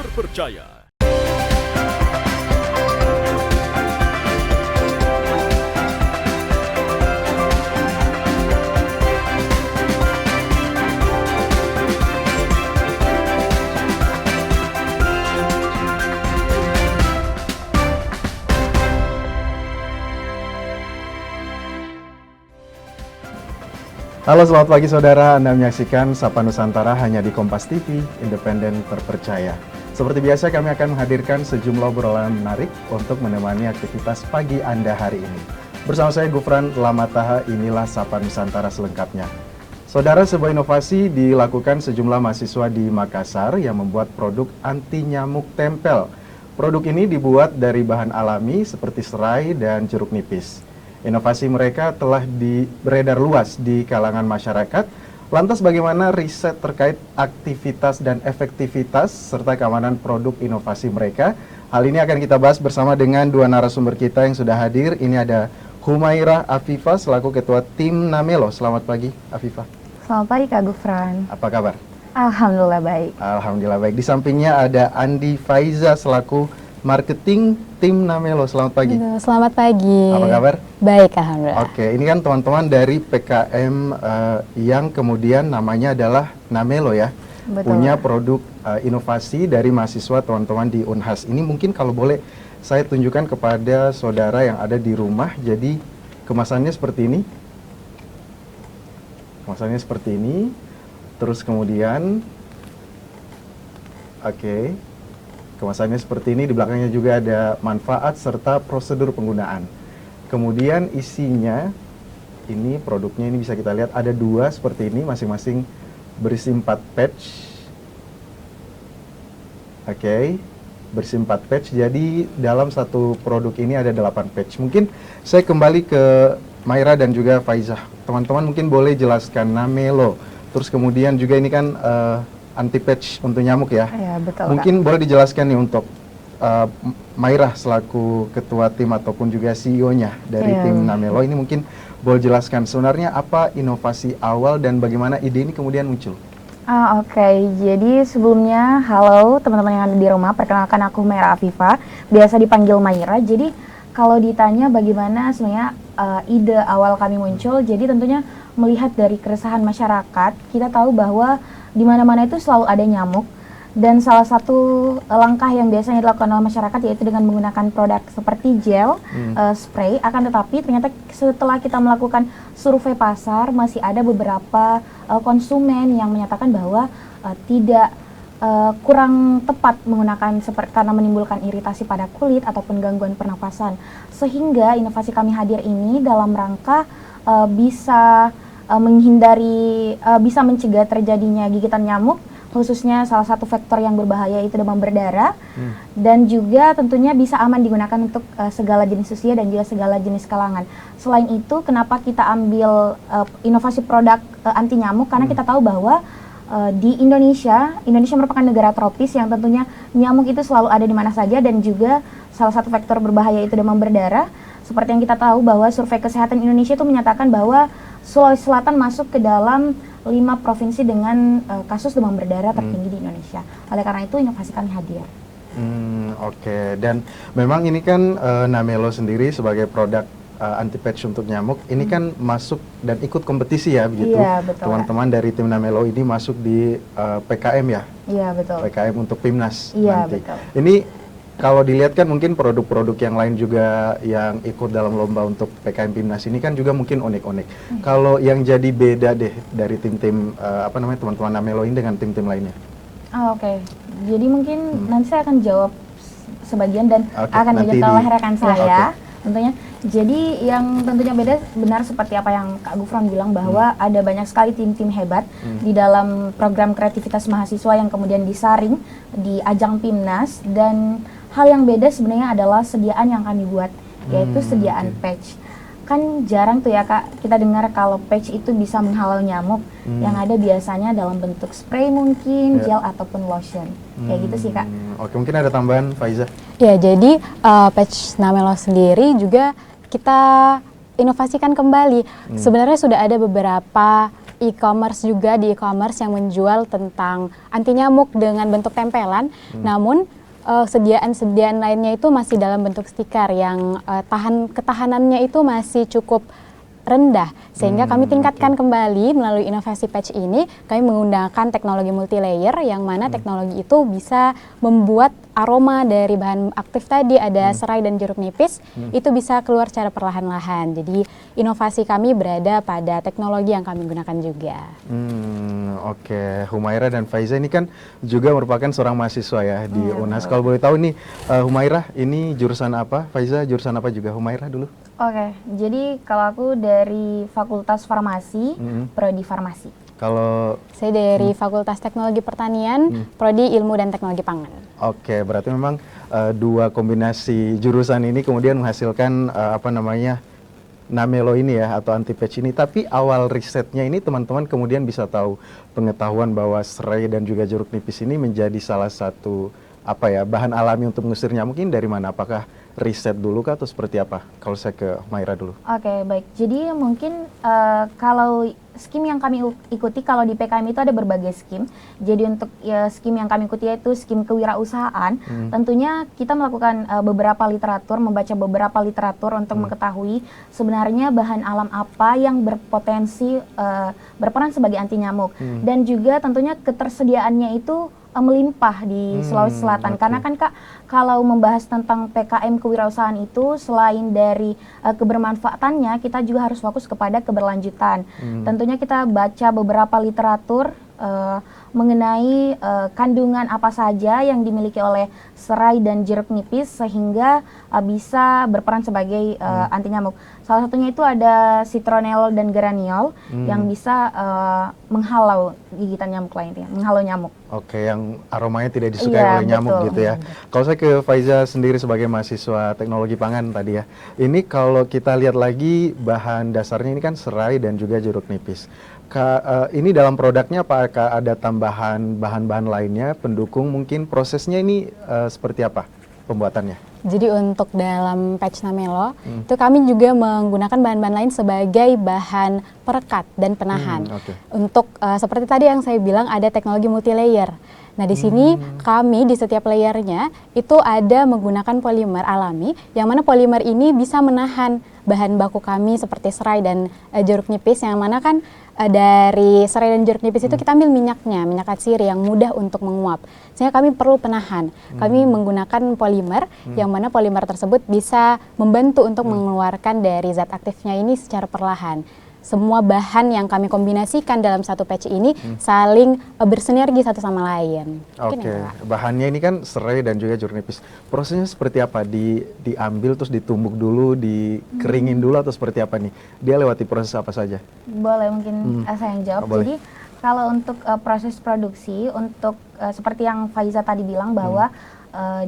terpercaya. Halo, selamat pagi saudara. Anda menyaksikan Sapa Nusantara hanya di Kompas TV, independen terpercaya. Seperti biasa, kami akan menghadirkan sejumlah obrolan menarik untuk menemani aktivitas pagi Anda hari ini. Bersama saya Gufran Lamataha, inilah Sapa Nusantara selengkapnya. Saudara, sebuah inovasi dilakukan sejumlah mahasiswa di Makassar yang membuat produk anti nyamuk tempel. Produk ini dibuat dari bahan alami seperti serai dan jeruk nipis. Inovasi mereka telah beredar luas di kalangan masyarakat. Lantas bagaimana riset terkait aktivitas dan efektivitas serta keamanan produk inovasi mereka? Hal ini akan kita bahas bersama dengan dua narasumber kita yang sudah hadir. Ini ada Humairah Afifah selaku Ketua Tim Namelo. Selamat pagi, Afifah. Selamat pagi, Kak Gufran. Apa kabar? Alhamdulillah baik. Alhamdulillah baik. Di sampingnya ada Andi Faiza selaku Marketing Tim Namelo. Selamat pagi. Selamat pagi. Apa kabar? Baik, alhamdulillah. Oke, ini kan teman-teman dari PKM yang kemudian namanya adalah Namelo ya. Betul. Punya produk inovasi dari mahasiswa teman-teman di Unhas. Ini mungkin kalau boleh saya tunjukkan kepada saudara yang ada di rumah. Jadi kemasannya seperti ini. Kemasannya seperti ini. Terus kemudian kemasannya seperti ini, di belakangnya juga ada manfaat serta prosedur penggunaan. Kemudian isinya, ini produknya ini bisa kita lihat ada dua seperti ini, masing-masing berisi 4 patch. Berisi 4 patch, jadi dalam satu produk ini ada 8 patch. Mungkin saya kembali ke Maira dan juga Faizah. Teman-teman mungkin boleh jelaskan Namelo. Terus kemudian juga ini kan anti patch untuk nyamuk ya. Iya, betul. Mungkin Kak, boleh dijelaskan nih untuk Mairah selaku ketua tim ataupun juga CEO-nya dari tim Namelo ini, mungkin boleh jelaskan sebenarnya apa inovasi awal dan bagaimana ide ini kemudian muncul. Oke. Jadi sebelumnya, halo teman-teman yang ada di rumah, perkenalkan aku Humairah Afifah, biasa dipanggil Maira. Jadi kalau ditanya bagaimana sebenarnya ide awal kami muncul, jadi tentunya melihat dari keresahan masyarakat, kita tahu bahwa di mana-mana itu selalu ada nyamuk, dan salah satu langkah yang biasanya dilakukan oleh masyarakat yaitu dengan menggunakan produk seperti gel, spray. Akan tetapi ternyata setelah kita melakukan survei pasar, masih ada beberapa konsumen yang menyatakan bahwa tidak kurang tepat menggunakan karena menimbulkan iritasi pada kulit ataupun gangguan pernapasan. Sehingga inovasi kami hadir ini dalam rangka bisa bisa mencegah terjadinya gigitan nyamuk, khususnya salah satu faktor yang berbahaya itu demam berdarah, dan juga tentunya bisa aman digunakan untuk segala jenis usia dan juga segala jenis kalangan. Selain itu, kenapa kita ambil inovasi produk anti nyamuk? Karena kita tahu bahwa di Indonesia merupakan negara tropis yang tentunya nyamuk itu selalu ada di mana saja, dan juga salah satu faktor berbahaya itu demam berdarah. Seperti yang kita tahu bahwa survei kesehatan Indonesia itu menyatakan bahwa Sulawesi Selatan masuk ke dalam 5 provinsi dengan kasus demam berdarah tertinggi di Indonesia. Oleh karena itu inovasi kami hadir. Oke. Dan memang ini kan Namelo sendiri sebagai produk anti patch untuk nyamuk, ini kan masuk dan ikut kompetisi ya begitu. Iya, betul. Teman-teman dari tim Namelo ini masuk di PKM ya. Iya, betul. PKM untuk PIMNAS Iya, nanti. betul. Ini kalau dilihat kan mungkin produk-produk yang lain juga yang ikut dalam lomba untuk PKM PIMNAS ini kan juga mungkin unik-unik. Kalau yang jadi beda deh dari tim-tim teman-teman Namelo ini dengan tim-tim lainnya. Oke. Jadi mungkin nanti saya akan jawab sebagian dan akan nanti dijawab oleh rekan saya. Tentunya. Jadi yang tentunya beda benar seperti apa yang Kak Gufran bilang bahwa ada banyak sekali tim-tim hebat di dalam program kreativitas mahasiswa yang kemudian disaring di ajang PIMNAS, dan hal yang beda sebenarnya adalah sediaan yang kami buat, yaitu sediaan patch. Kan jarang tuh ya Kak kita dengar kalau patch itu bisa menghalau nyamuk. Yang ada biasanya dalam bentuk spray mungkin, gel ataupun lotion. Kayak gitu sih Kak. Oke, mungkin ada tambahan Faiza? Ya, jadi patch Namelo sendiri juga kita inovasikan kembali. Sebenarnya sudah ada beberapa e-commerce juga, di e-commerce yang menjual tentang anti nyamuk dengan bentuk tempelan, namun sediaan lainnya itu masih dalam bentuk stiker yang ketahanannya itu masih cukup rendah, sehingga kami tingkatkan kembali melalui inovasi patch ini. Kami menggunakan teknologi multi-layer yang mana teknologi itu bisa membuat aroma dari bahan aktif tadi, ada serai dan jeruk nipis, itu bisa keluar secara perlahan-lahan. Jadi inovasi kami berada pada teknologi yang kami gunakan juga. Oke, Humaira dan Faiza ini kan juga merupakan seorang mahasiswa ya di UNAS. Kalau boleh tahu nih, Humaira ini jurusan apa? Faiza jurusan apa juga? Humaira dulu. Oke, jadi kalau aku dari Fakultas Farmasi, Prodi Farmasi. Kalau Saya dari Fakultas Teknologi Pertanian, Prodi Ilmu dan Teknologi Pangan. Oke, berarti memang dua kombinasi jurusan ini kemudian menghasilkan Namelo ini ya, atau anti patch ini. Tapi awal risetnya ini teman-teman kemudian bisa tahu pengetahuan bahwa serai dan juga jeruk nipis ini menjadi salah satu bahan alami untuk mengusir nyamuk ini dari mana? Apakah riset dulu kah atau seperti apa? Kalau saya ke Maira dulu. Oke, baik. Jadi mungkin kalau skim yang kami ikuti, kalau di PKM itu ada berbagai skim. Jadi untuk skim yang kami ikuti yaitu skim kewirausahaan. Tentunya kita melakukan membaca beberapa literatur untuk mengetahui sebenarnya bahan alam apa yang berpotensi berperan sebagai anti nyamuk. Dan juga tentunya ketersediaannya itu melimpah di Sulawesi Selatan. Karena kan Kak, kalau membahas tentang PKM kewirausahaan itu selain dari kebermanfaatannya, kita juga harus fokus kepada keberlanjutan. Tentunya kita baca beberapa literatur mengenai kandungan apa saja yang dimiliki oleh serai dan jeruk nipis sehingga bisa berperan sebagai anti nyamuk. Salah satunya itu ada citronellol dan geraniol yang bisa menghalau gigitan nyamuk lainnya, menghalau nyamuk. Oke, yang aromanya tidak disukai oleh nyamuk gitu ya. Kalau saya ke Faiza sendiri sebagai mahasiswa teknologi pangan tadi ya. Ini kalau kita lihat lagi bahan dasarnya ini kan serai dan juga jeruk nipis. Ini dalam produknya apakah ada tambahan bahan-bahan lainnya, pendukung mungkin prosesnya ini seperti apa pembuatannya? Jadi untuk dalam patch Namelo, itu kami juga menggunakan bahan-bahan lain sebagai bahan perekat dan penahan. Untuk seperti tadi yang saya bilang ada teknologi multi-layer. Nah di sini kami di setiap layernya itu ada menggunakan polimer alami, yang mana polimer ini bisa menahan bahan baku kami seperti serai dan jeruk nipis, yang mana kan dari serai dan jeruk nipis itu kita ambil minyaknya, minyak atsiri yang mudah untuk menguap. Sehingga kami perlu penahan. Kami menggunakan polimer, yang mana polimer tersebut bisa membantu untuk mengeluarkan dari zat aktifnya ini secara perlahan. Semua bahan yang kami kombinasikan dalam satu patch ini saling bersinergi satu sama lain. Oke, bahannya ini kan serai dan juga jeruk nipis. Prosesnya seperti apa? Diambil terus ditumbuk dulu, dikeringin dulu atau seperti apa nih? Dia lewati proses apa saja? Boleh mungkin saya yang jawab. Jadi kalau untuk proses produksi, untuk seperti yang Faiza tadi bilang bahwa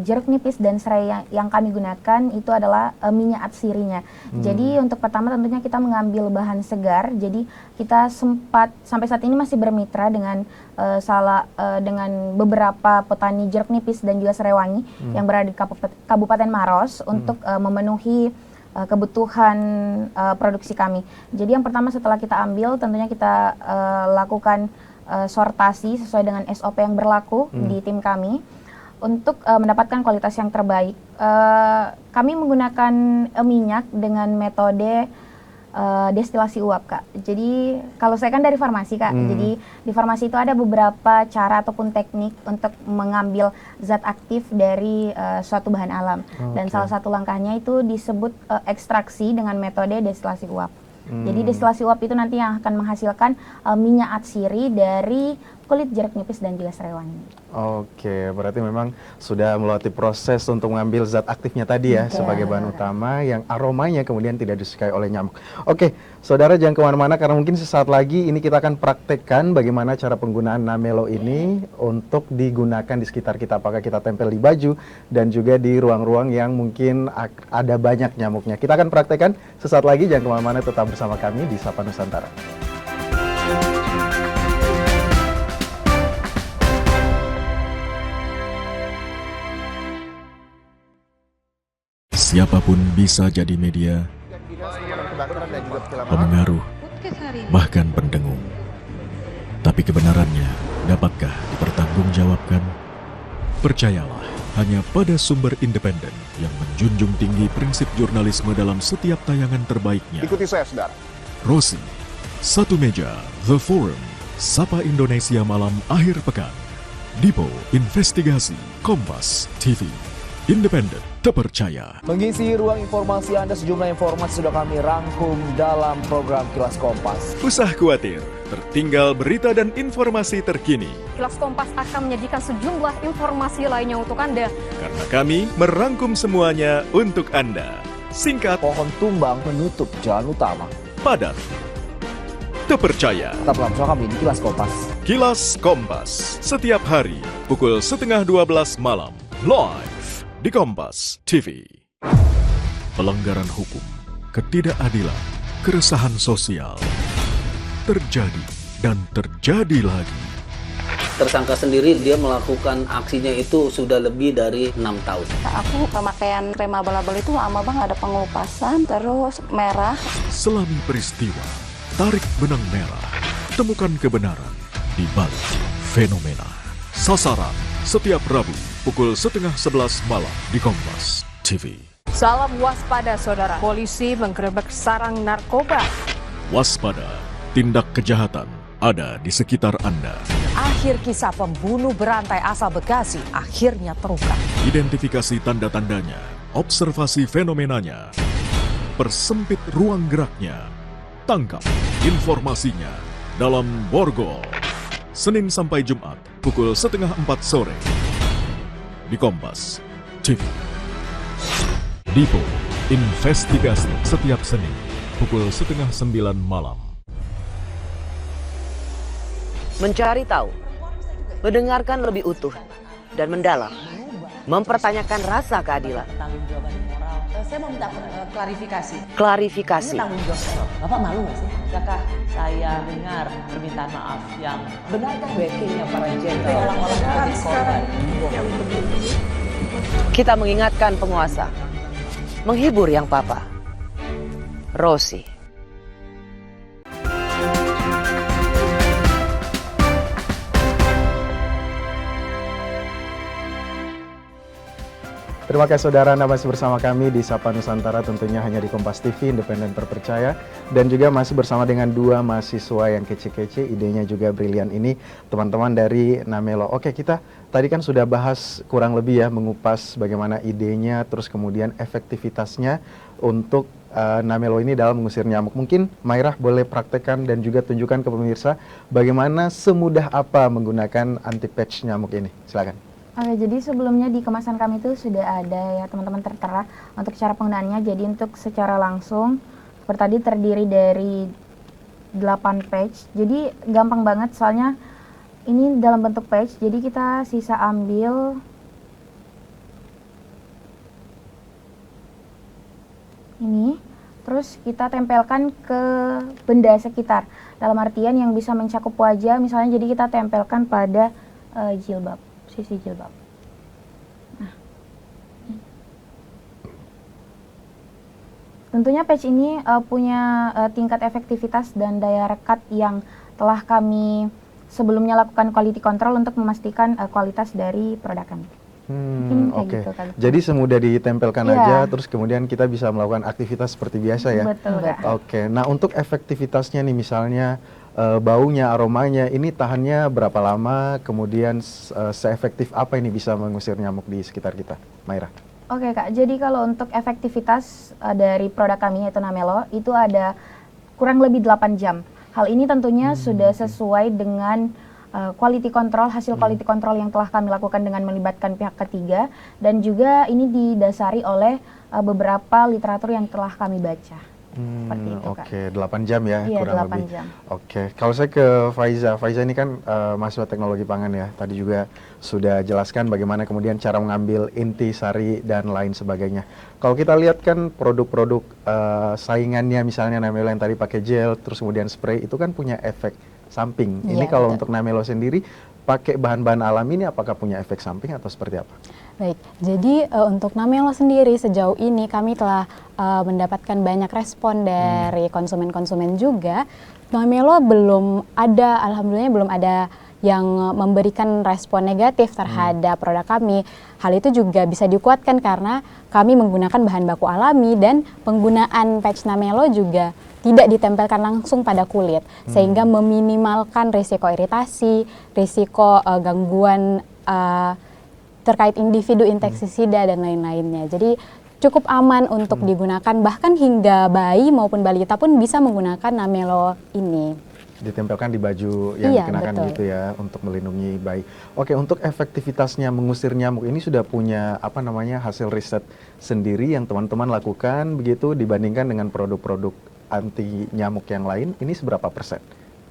jeruk nipis dan serai yang kami gunakan itu adalah minyak atsirinya. Jadi untuk pertama tentunya kita mengambil bahan segar. Jadi kita sampai saat ini masih bermitra dengan dengan beberapa petani jeruk nipis dan juga serai wangi yang berada di Kabupaten Maros untuk memenuhi kebutuhan produksi kami. Jadi yang pertama setelah kita ambil tentunya kita lakukan sortasi sesuai dengan SOP yang berlaku di tim kami. Untuk mendapatkan kualitas yang terbaik, kami menggunakan minyak dengan metode destilasi uap, Kak. Jadi kalau saya kan dari farmasi, Kak. Jadi di farmasi itu ada beberapa cara ataupun teknik untuk mengambil zat aktif dari suatu bahan alam. Dan salah satu langkahnya itu disebut ekstraksi dengan metode destilasi uap. Jadi destilasi uap itu nanti yang akan menghasilkan minyak atsiri dari kulit jeruk nipis dan juga serai wangi. Oke, berarti memang sudah melewati proses untuk mengambil zat aktifnya tadi ya sebagai bahan utama yang aromanya kemudian tidak disukai oleh nyamuk. Oke, saudara jangan kemana-mana karena mungkin sesaat lagi ini kita akan praktekkan bagaimana cara penggunaan Namelo ini untuk digunakan di sekitar kita. Apakah kita tempel di baju dan juga di ruang-ruang yang mungkin ada banyak nyamuknya. Kita akan praktekkan sesaat lagi, jangan kemana-mana, tetap bersama kami di Sapa Nusantara. Siapapun bisa jadi media, pemengaruh, bahkan pendengung. Tapi kebenarannya dapatkah dipertanggungjawabkan? Percayalah hanya pada sumber independen yang menjunjung tinggi prinsip jurnalisme dalam setiap tayangan terbaiknya. Ikuti saya, saudara. Rosi, Satu Meja, The Forum, Sapa Indonesia Malam Akhir Pekan, Dipo Investigasi, Kompas TV, independen, terpercaya. Mengisi ruang informasi Anda, sejumlah informasi sudah kami rangkum dalam program Kilas Kompas. Usah khawatir, tertinggal berita dan informasi terkini. Kilas Kompas akan menyajikan sejumlah informasi lainnya untuk Anda. Karena kami merangkum semuanya untuk Anda. Singkat, Pohon tumbang menutup jalan utama. padat, terpercaya. Tetaplah bersama kami di Kilas Kompas. Kilas Kompas, setiap hari pukul 11:30 malam, live di Kompas TV. Pelanggaran hukum, ketidakadilan, keresahan sosial terjadi dan terjadi lagi. Tersangka sendiri dia melakukan aksinya itu sudah lebih dari 6 tahun. Aku pemakaian krem abal-abal itu lama banget, ada pengelupasan, terus merah. Selami peristiwa, tarik benang merah, temukan kebenaran di balik fenomena. Sasaran setiap Rabu pukul 10:30 malam di Kompas TV. Salam waspada saudara, polisi menggerebek sarang narkoba. Waspada, tindak kejahatan ada di sekitar Anda. Akhir kisah pembunuh berantai asal Bekasi akhirnya terungkap. Identifikasi tanda-tandanya, observasi fenomenanya, persempit ruang geraknya, tangkap informasinya dalam Borgol. Senin sampai Jumat pukul 3:30 sore di Kompas TV. Dipo Investigasi setiap Senin pukul 8:30 malam. Mencari tahu, mendengarkan lebih utuh dan mendalam, mempertanyakan rasa keadilan. Saya mau minta klarifikasi. Klarifikasi. Tanggung jawab. Bapak malu nggak sih? Apakah saya dengar permintaan maaf yang benarkah backingnya para jenderal orang-orang sekarang yang begini? Kita mengingatkan penguasa, menghibur yang papa. Rosi. Terima kasih saudara, Anda masih bersama kami di Sapa Nusantara, tentunya hanya di Kompas TV, independen terpercaya. Dan juga masih bersama dengan dua mahasiswa yang kece-kece, idenya juga brilian ini, teman-teman dari Namelo. Oke, kita tadi kan sudah bahas kurang lebih ya, mengupas bagaimana idenya, terus kemudian efektivitasnya untuk Namelo ini dalam mengusir nyamuk. Mungkin Mairah boleh praktekkan dan juga tunjukkan ke pemirsa bagaimana semudah apa menggunakan anti-patch nyamuk ini. Silakan. Oke, jadi sebelumnya di kemasan kami itu sudah ada ya teman-teman tertera untuk cara penggunaannya. Jadi untuk secara langsung seperti tadi terdiri dari 8 patch. Jadi gampang banget soalnya ini dalam bentuk patch. Jadi kita sisa ambil ini, terus kita tempelkan ke benda sekitar. Dalam artian yang bisa mencakup wajah, misalnya jadi kita tempelkan pada jilbab. Sisi jilbab. Nah, tentunya patch ini punya tingkat efektivitas dan daya rekat yang telah kami sebelumnya lakukan quality control untuk memastikan kualitas dari produk kami. Oke. Gitu, jadi semudah ditempelkan Iya. aja, terus kemudian kita bisa melakukan aktivitas seperti biasa ya. Betul, Kak. Oke. Nah, untuk efektivitasnya nih, misalnya baunya, aromanya, ini tahannya berapa lama? Kemudian seefektif apa ini bisa mengusir nyamuk di sekitar kita, Mairah? Oke Kak, jadi kalau untuk efektivitas dari produk kami yaitu Namelo itu ada kurang lebih 8 jam. Hal ini tentunya sudah sesuai dengan quality control, hasil quality control yang telah kami lakukan dengan melibatkan pihak ketiga, dan juga ini didasari oleh beberapa literatur yang telah kami baca. Seperti itu, Kak. Oke, 8 jam ya, Iya, kurang 8 lebih. jam. Oke, kalau saya ke Faiza. Faiza ini kan mahasiswa teknologi pangan ya. Tadi juga sudah jelaskan bagaimana kemudian cara mengambil inti, sari, dan lain sebagainya. Kalau kita lihat kan produk-produk saingannya, misalnya Namelo yang tadi pakai gel, terus kemudian spray, itu kan punya efek samping. Ini Iya, kalau betul. untuk Namelo sendiri, pakai bahan-bahan alami ini apakah punya efek samping atau seperti apa? Baik, jadi untuk Namelo sendiri sejauh ini kami telah mendapatkan banyak respon dari konsumen-konsumen juga. Namelo belum ada, alhamdulillah belum ada yang memberikan respon negatif terhadap produk kami. Hal itu juga bisa dikuatkan karena kami menggunakan bahan baku alami dan penggunaan patch Namelo juga tidak ditempelkan langsung pada kulit, sehingga meminimalkan risiko iritasi, risiko gangguan terkait individu insektisida dan lain-lainnya. Jadi cukup aman untuk digunakan, bahkan hingga bayi maupun balita pun bisa menggunakan Namelo ini. Ditempelkan di baju yang dikenakan betul. gitu ya untuk melindungi bayi. Oke, untuk efektivitasnya mengusir nyamuk ini sudah punya hasil riset sendiri yang teman-teman lakukan begitu dibandingkan dengan produk-produk anti nyamuk yang lain. Ini seberapa persen,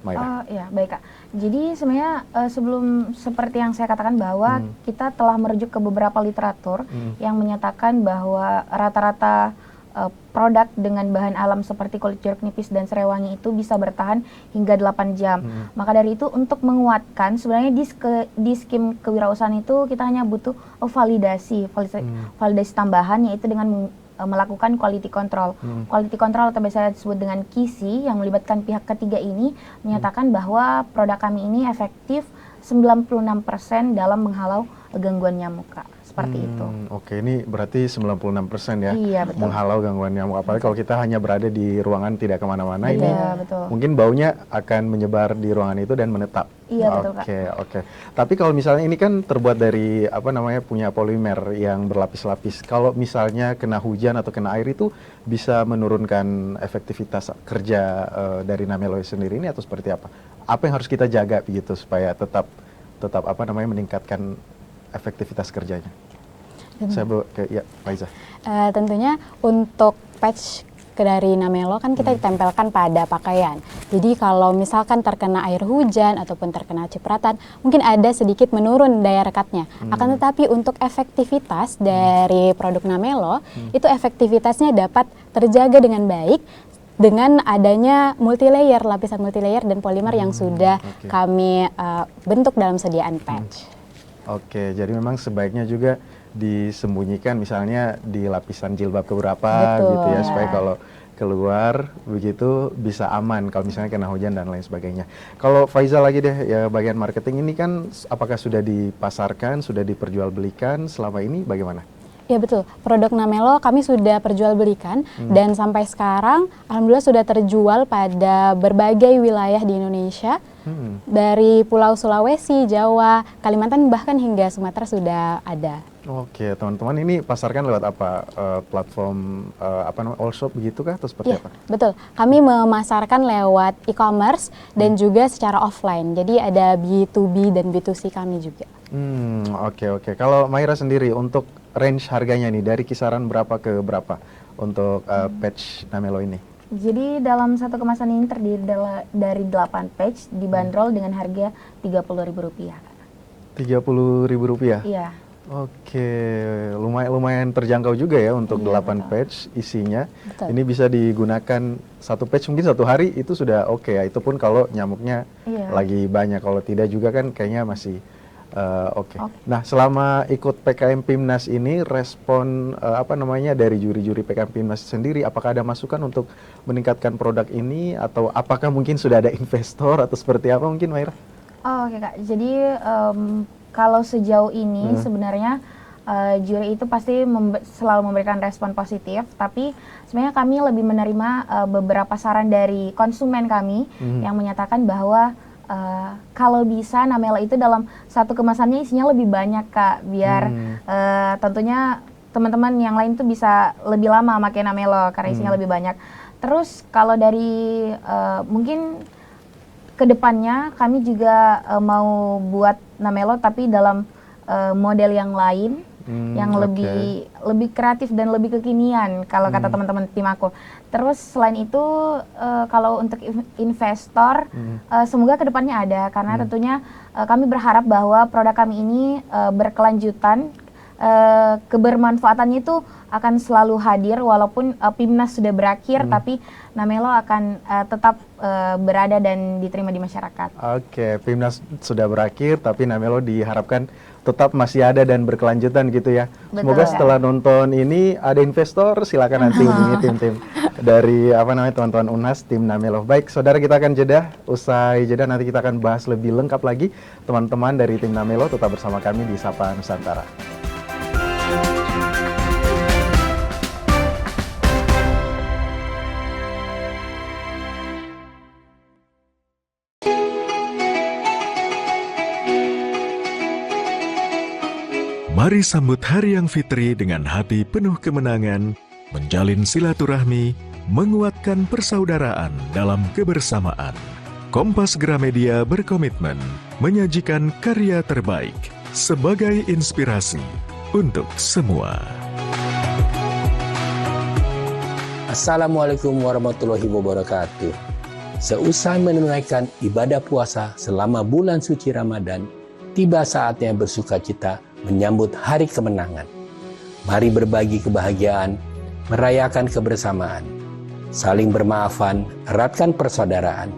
Maira? Ya, baik Kak. Jadi sebenarnya sebelum seperti yang saya katakan bahwa kita telah merujuk ke beberapa literatur yang menyatakan bahwa rata-rata produk dengan bahan alam seperti kulit jeruk nipis dan serai wangi itu bisa bertahan hingga 8 jam. Maka dari itu untuk menguatkan sebenarnya di skim kewirausahaan itu kita hanya butuh validasi tambahan, yaitu dengan melakukan quality control. Quality control atau biasa disebut dengan QC yang melibatkan pihak ketiga ini menyatakan bahwa produk kami ini efektif 96% dalam menghalau gangguan nyamuk, Kak. Seperti itu. Oke, ini berarti 96% ya, Iya, betul. menghalau gangguan nyamuk. Apalagi kalau kita hanya berada di ruangan tidak kemana-mana, ini betul. mungkin baunya akan menyebar di ruangan itu dan menetap. Iya, betul, Kak. Oke. Tapi kalau misalnya ini kan terbuat dari punya polimer yang berlapis-lapis. Kalau misalnya kena hujan atau kena air itu bisa menurunkan efektivitas kerja dari Namelo sendiri ini atau seperti apa? Apa yang harus kita jaga begitu supaya tetap meningkatkan efektivitas kerjanya? Saya ke Faiza. Tentunya untuk patch dari Namelo kan kita ditempelkan pada pakaian. Jadi kalau misalkan terkena air hujan ataupun terkena cipratan, mungkin ada sedikit menurun daya rekatnya. Akan tetapi untuk efektivitas dari produk Namelo, itu efektivitasnya dapat terjaga dengan baik dengan adanya multilayer, lapisan multilayer dan polimer yang sudah kami bentuk dalam sediaan patch. Oke, jadi memang sebaiknya juga disembunyikan misalnya di lapisan jilbab keberapa gitu ya, supaya kalau keluar begitu bisa aman kalau misalnya kena hujan dan lain sebagainya. Kalau Faiza lagi deh ya, bagian marketing ini kan apakah sudah dipasarkan, sudah diperjualbelikan selama ini bagaimana? Ya betul, produk Namelo kami sudah perjualbelikan dan sampai sekarang alhamdulillah sudah terjual pada berbagai wilayah di Indonesia. Dari Pulau Sulawesi, Jawa, Kalimantan bahkan hingga Sumatera sudah ada. Oke, teman-teman, ini pasarkan lewat apa? Platform all shop begitu kah atau seperti apa? Betul, kami memasarkan lewat e-commerce dan juga secara offline. Jadi ada B2B dan B2C kami juga. Oke. Kalau Maira sendiri untuk range harganya nih dari kisaran berapa ke berapa untuk patch Namelo ini? Jadi dalam satu kemasan ini terdiri dari 8 patch dibanderol dengan harga Rp30.000. Rp30.000? Iya. Oke, lumayan terjangkau juga ya untuk 8 patch isinya. Betul. Ini bisa digunakan satu patch mungkin satu hari itu sudah oke ya. Itu pun kalau nyamuknya lagi banyak, kalau tidak juga kan kayaknya masih oke. Nah, selama ikut PKM Pimnas ini respon dari juri-juri PKM Pimnas sendiri, apakah ada masukan untuk meningkatkan produk ini atau apakah mungkin sudah ada investor atau seperti apa mungkin, Maira? Oke Kak, jadi kalau sejauh ini sebenarnya juri itu pasti selalu memberikan respon positif, tapi sebenarnya kami lebih menerima beberapa saran dari konsumen kami yang menyatakan bahwa kalau bisa Namelo itu dalam satu kemasannya isinya lebih banyak, Kak, biar tentunya teman-teman yang lain tuh bisa lebih lama pakai Namelo karena isinya lebih banyak. Terus kalau dari mungkin kedepannya kami juga mau buat Namelo tapi dalam model yang lain, yang lebih kreatif dan lebih kekinian kalau kata teman-teman tim aku. Terus selain itu kalau untuk investor semoga kedepannya ada, karena tentunya kami berharap bahwa produk kami ini berkelanjutan, kebermanfaatannya itu akan selalu hadir walaupun Pimnas sudah berakhir, tapi Namelo akan tetap berada dan diterima di masyarakat. Oke, Pimnas sudah berakhir tapi Namelo diharapkan tetap masih ada dan berkelanjutan gitu ya. Betul, Semoga setelah nonton ini ada investor, silakan nanti hubungi tim-tim dari teman-teman UNAS tim Namelo. Baik, saudara, kita akan jeda. Usai jeda nanti kita akan bahas lebih lengkap lagi. Teman-teman dari tim Namelo tetap bersama kami di Sapa Nusantara. Mari sambut Hari Yang Fitri dengan hati penuh kemenangan, menjalin silaturahmi, menguatkan persaudaraan dalam kebersamaan. Kompas Gramedia berkomitmen menyajikan karya terbaik sebagai inspirasi untuk semua. Assalamualaikum warahmatullahi wabarakatuh. Seusai menunaikan ibadah puasa selama bulan suci Ramadan, tiba saatnya bersukacita menyambut hari kemenangan. Mari berbagi kebahagiaan, merayakan kebersamaan, saling bermaafan, eratkan persaudaraan.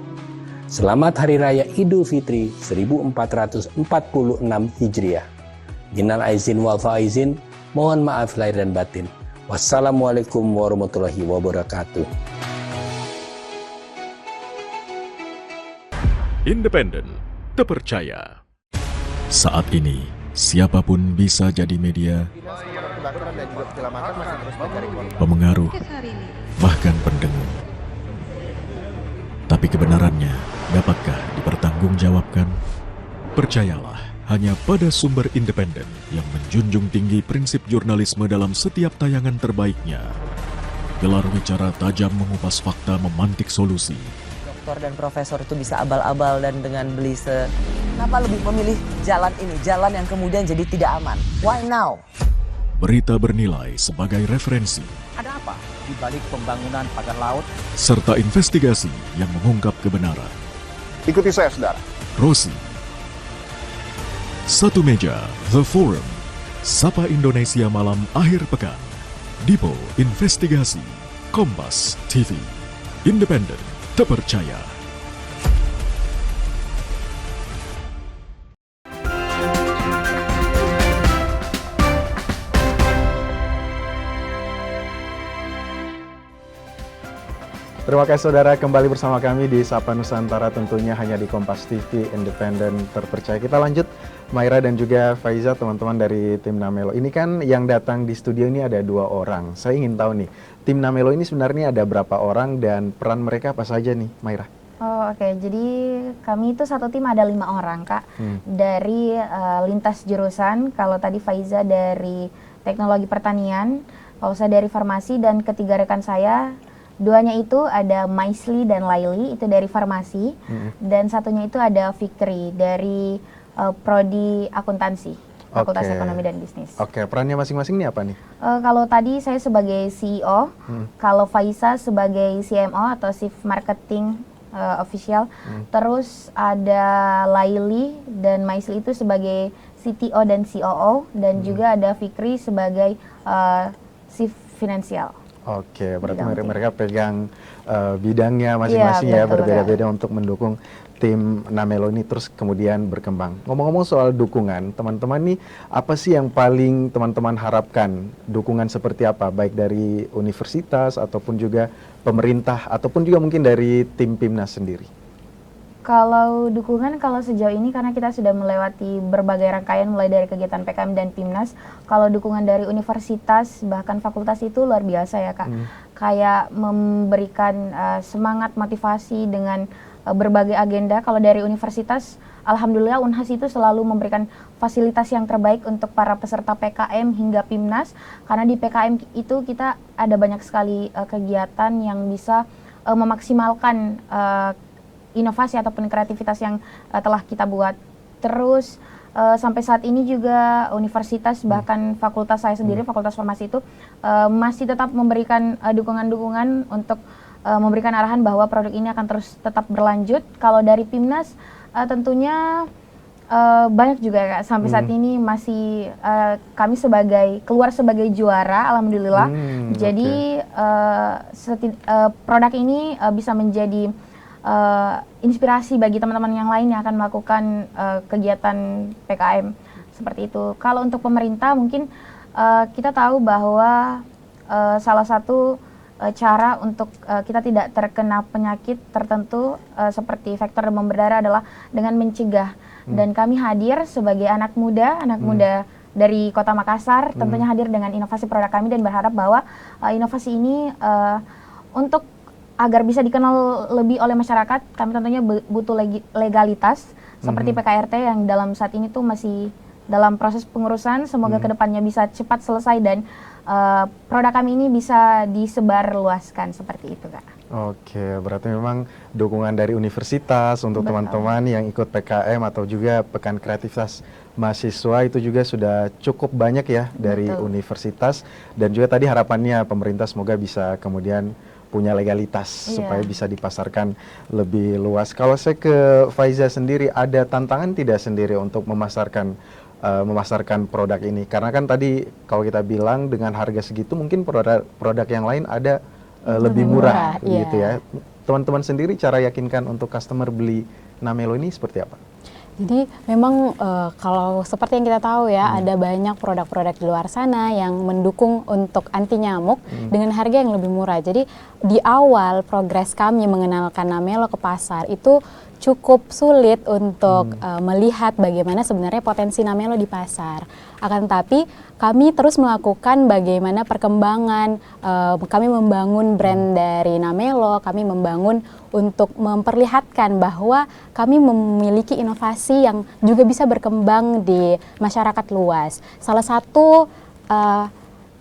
Selamat Hari Raya Idul Fitri 1446 Hijriah. Minal aizin wal faizin, mohon maaf lahir dan batin. Wassalamualaikum warahmatullahi wabarakatuh. Independen, terpercaya. Saat ini, siapapun bisa jadi media, pemengaruh, bahkan pendengung. Tapi kebenarannya, dapatkah dipertanggungjawabkan? Percayalah, hanya pada sumber independen yang menjunjung tinggi prinsip jurnalisme dalam setiap tayangan terbaiknya. Gelar bicara tajam mengupas fakta, memantik solusi. Doktor dan profesor itu bisa abal-abal dan dengan belise. Kenapa lebih memilih jalan ini, jalan yang kemudian jadi tidak aman? Why now? Berita bernilai sebagai referensi. Ada apa di balik pembangunan pagar laut? Serta investigasi yang mengungkap kebenaran. Ikuti saya, saudara. Rosi. Satu meja, The Forum. Sapa Indonesia malam akhir pekan. Dipo Investigasi. Kompas TV. Independen, terpercaya. Terima kasih saudara, kembali bersama kami di Sapa Nusantara, tentunya hanya di Kompas TV, independen terpercaya. Kita lanjut, Maira dan juga Faiza, teman-teman dari tim Namelo. Ini kan yang datang di studio ini ada 2 orang. Saya ingin tahu nih, tim Namelo ini sebenarnya ada berapa orang dan peran mereka apa saja nih, Maira? Oh, oke. Jadi kami itu satu tim ada 5 orang, Kak. Dari lintas jurusan. Kalau tadi Faiza dari teknologi pertanian, kalau saya dari farmasi, dan ketiga rekan saya, 2-nya itu ada Maisli dan Laili, itu dari farmasi. Dan satunya itu ada Fikri dari prodi akuntansi, Fakultas Ekonomi dan Bisnis. Oke, perannya masing-masing nih apa nih? Kalau tadi saya sebagai CEO, kalau Faiza sebagai CMO atau Chief Marketing Official, terus ada Laili dan Maisli itu sebagai CTO dan COO, dan juga ada Fikri sebagai Chief Finansial. Oke, berarti mereka pegang bidangnya masing-masing ya, berbeda-beda untuk mendukung tim Namelo ini terus kemudian berkembang. Ngomong-ngomong soal dukungan, teman-teman nih apa sih yang paling teman-teman harapkan? Dukungan seperti apa? Baik dari universitas ataupun juga pemerintah ataupun juga mungkin dari tim PIMNAS sendiri. Kalau dukungan, kalau sejauh ini karena kita sudah melewati berbagai rangkaian mulai dari kegiatan PKM dan PIMNAS, kalau dukungan dari universitas bahkan fakultas itu luar biasa ya Kak. Kayak memberikan semangat, motivasi dengan berbagai agenda. Kalau dari universitas, alhamdulillah Unhas itu selalu memberikan fasilitas yang terbaik untuk para peserta PKM hingga PIMNAS, karena di PKM itu kita ada banyak sekali kegiatan yang bisa memaksimalkan inovasi ataupun kreativitas yang telah kita buat. Terus sampai saat ini juga universitas bahkan fakultas saya sendiri, fakultas farmasi itu masih tetap memberikan dukungan-dukungan untuk memberikan arahan bahwa produk ini akan terus tetap berlanjut. Kalau dari PIMNAS tentunya banyak juga Kak. Sampai saat ini masih kami keluar sebagai juara, alhamdulillah. Jadi produk ini bisa menjadi inspirasi bagi teman-teman yang lain yang akan melakukan kegiatan PKM seperti itu. Kalau untuk pemerintah mungkin kita tahu bahwa salah satu cara untuk kita tidak terkena penyakit tertentu seperti faktor demam berdarah adalah dengan mencegah. Dan kami hadir sebagai anak muda dari Kota Makassar, tentunya hadir dengan inovasi produk kami dan berharap bahwa inovasi ini untuk agar bisa dikenal lebih oleh masyarakat, kami tentunya butuh legalitas seperti PKRT yang dalam saat ini tuh masih dalam proses pengurusan. Semoga kedepannya bisa cepat selesai dan produk kami ini bisa disebar luaskan seperti itu, Kak. Oke, berarti memang dukungan dari universitas untuk teman-teman yang ikut PKM atau juga Pekan Kreativitas Mahasiswa itu juga sudah cukup banyak ya dari universitas, dan juga tadi harapannya pemerintah semoga bisa kemudian punya legalitas supaya bisa dipasarkan lebih luas. Kalau saya ke Faiza sendiri, ada tantangan tidak sendiri untuk memasarkan produk ini? Karena kan tadi kalau kita bilang dengan harga segitu mungkin produk yang lain ada lebih murah gitu ya. Teman-teman sendiri cara yakinkan untuk customer beli Namelo ini seperti apa? Jadi memang kalau seperti yang kita tahu ya, ada banyak produk-produk di luar sana yang mendukung untuk anti nyamuk dengan harga yang lebih murah. Jadi di awal progres kami mengenalkan Namelo ke pasar itu cukup sulit untuk melihat bagaimana sebenarnya potensi Namelo di pasar. Akan tetapi kami terus melakukan bagaimana perkembangan, kami membangun brand dari Namelo, kami membangun untuk memperlihatkan bahwa kami memiliki inovasi yang juga bisa berkembang di masyarakat luas. Salah satu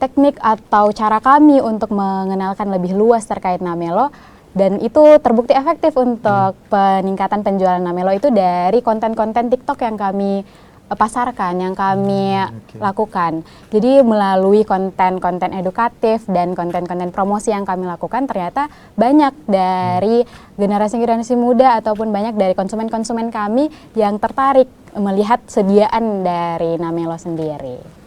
teknik atau cara kami untuk mengenalkan lebih luas terkait Namelo, dan itu terbukti efektif untuk peningkatan penjualan Namelo itu dari konten-konten TikTok yang kami pasarkan, yang kami lakukan. Jadi melalui konten-konten edukatif dan konten-konten promosi yang kami lakukan, ternyata banyak dari generasi-generasi muda ataupun banyak dari konsumen-konsumen kami yang tertarik melihat sediaan dari Namelo sendiri.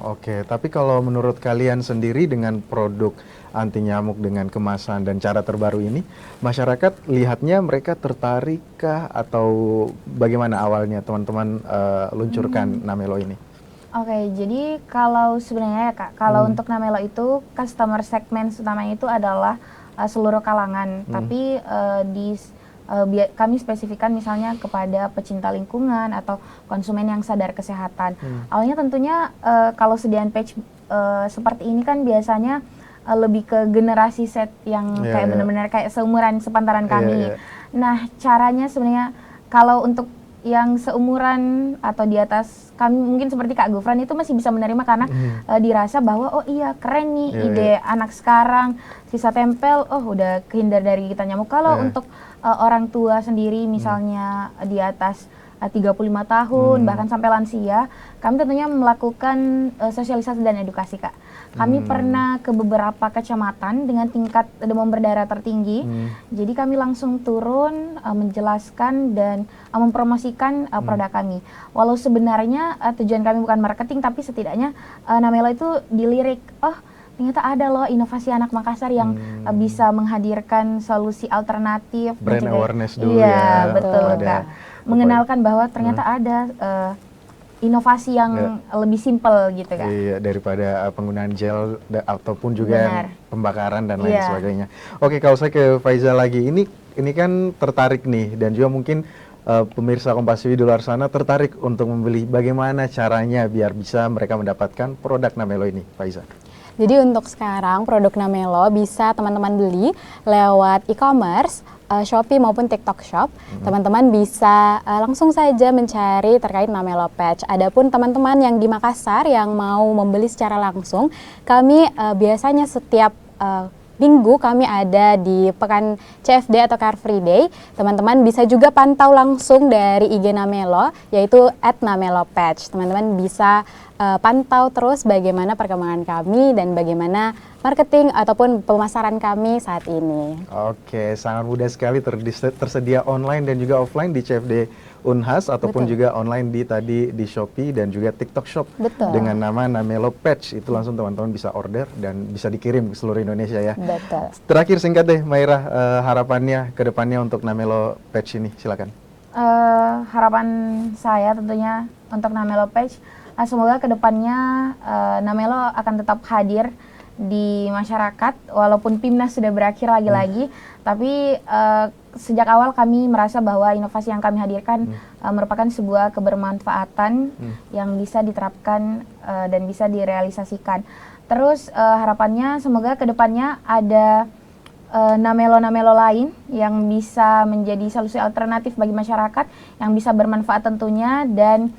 Oke, tapi kalau menurut kalian sendiri dengan produk anti nyamuk dengan kemasan dan cara terbaru ini, masyarakat lihatnya mereka tertarikkah atau bagaimana awalnya teman-teman luncurkan Namelo ini? Oke, jadi kalau sebenarnya ya Kak, kalau untuk Namelo itu customer segment utamanya itu adalah seluruh kalangan, tapi kami spesifikkan misalnya kepada pecinta lingkungan atau konsumen yang sadar kesehatan. Awalnya tentunya kalau sediaan patch seperti ini kan biasanya lebih ke generasi set yang kayak benar-benar kayak seumuran sepantaran kami. Nah, caranya sebenarnya kalau untuk yang seumuran atau di atas kami mungkin seperti Kak Gufran itu masih bisa menerima karena dirasa bahwa oh iya keren nih ide anak sekarang, sisa tempel, oh udah kehindar dari gigitan nyamuk. Kalau untuk orang tua sendiri misalnya di atas 35 tahun bahkan sampai lansia, kami tentunya melakukan sosialisasi dan edukasi, Kak. Kami pernah ke beberapa kecamatan dengan tingkat demam berdarah tertinggi, jadi kami langsung turun menjelaskan dan mempromosikan produk kami. Walau sebenarnya tujuan kami bukan marketing, tapi setidaknya Namelo itu dilirik, oh ternyata ada loh inovasi anak Makassar yang bisa menghadirkan solusi alternatif. Brand awareness dulu ya. Betul, Kak. Mengenalkan bahwa ternyata ada inovasi yang lebih simpel gitu, Kak. Iya, daripada penggunaan gel ataupun juga pembakaran dan lain sebagainya. Oke, kalau saya ke Faiza lagi, ini kan tertarik nih, dan juga mungkin pemirsa Kompas TV di luar sana tertarik untuk membeli. Bagaimana caranya biar bisa mereka mendapatkan produk Namelo ini, Faiza? Jadi untuk sekarang produk Namelo bisa teman-teman beli lewat e-commerce, Shopee maupun TikTok Shop. Teman-teman bisa langsung saja mencari terkait Namelo Patch. Adapun teman-teman yang di Makassar yang mau membeli secara langsung, kami biasanya setiap minggu kami ada di Pekan CFD atau Car Free Day. Teman-teman bisa juga pantau langsung dari IG Namelo, yaitu @namelopatch. Teman-teman bisa pantau terus bagaimana perkembangan kami dan bagaimana marketing ataupun pemasaran kami saat ini. Oke, sangat mudah sekali, tersedia online dan juga offline di CFD Unhas ataupun juga online di Shopee dan juga TikTok Shop dengan nama Namelo Patch. Itu langsung teman-teman bisa order dan bisa dikirim ke seluruh Indonesia ya. Betul. Terakhir singkat deh, Maira, harapannya ke depannya untuk Namelo Patch ini, silakan. Harapan saya tentunya untuk Namelo Patch, semoga ke depannya Namelo akan tetap hadir di masyarakat, walaupun PIMNAS sudah berakhir lagi-lagi, tapi sejak awal kami merasa bahwa inovasi yang kami hadirkan merupakan sebuah kebermanfaatan yang bisa diterapkan dan bisa direalisasikan. Terus harapannya semoga kedepannya ada namelo-namelo lain yang bisa menjadi solusi alternatif bagi masyarakat, yang bisa bermanfaat tentunya, dan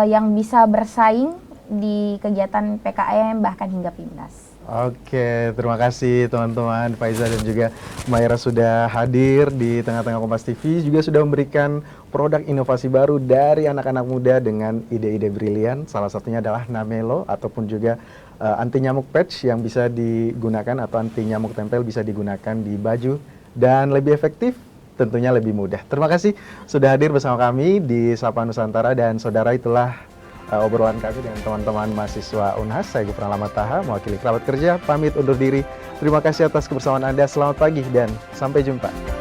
yang bisa bersaing di kegiatan PKM bahkan hingga PIMNAS. Oke, terima kasih teman-teman. Faiza dan juga Maira sudah hadir di tengah-tengah Kompas TV, juga sudah memberikan produk inovasi baru dari anak-anak muda dengan ide-ide brilian. Salah satunya adalah Namelo ataupun juga anti nyamuk patch yang bisa digunakan, atau anti nyamuk tempel bisa digunakan di baju dan lebih efektif, tentunya lebih mudah. Terima kasih sudah hadir bersama kami di Sapa Nusantara, dan saudara, itulah obrolan kami dengan teman-teman mahasiswa Unhas. Saya Gufran Lamataha, mewakili kerabat kerja, pamit undur diri. Terima kasih atas kebersamaan Anda, selamat pagi dan sampai jumpa.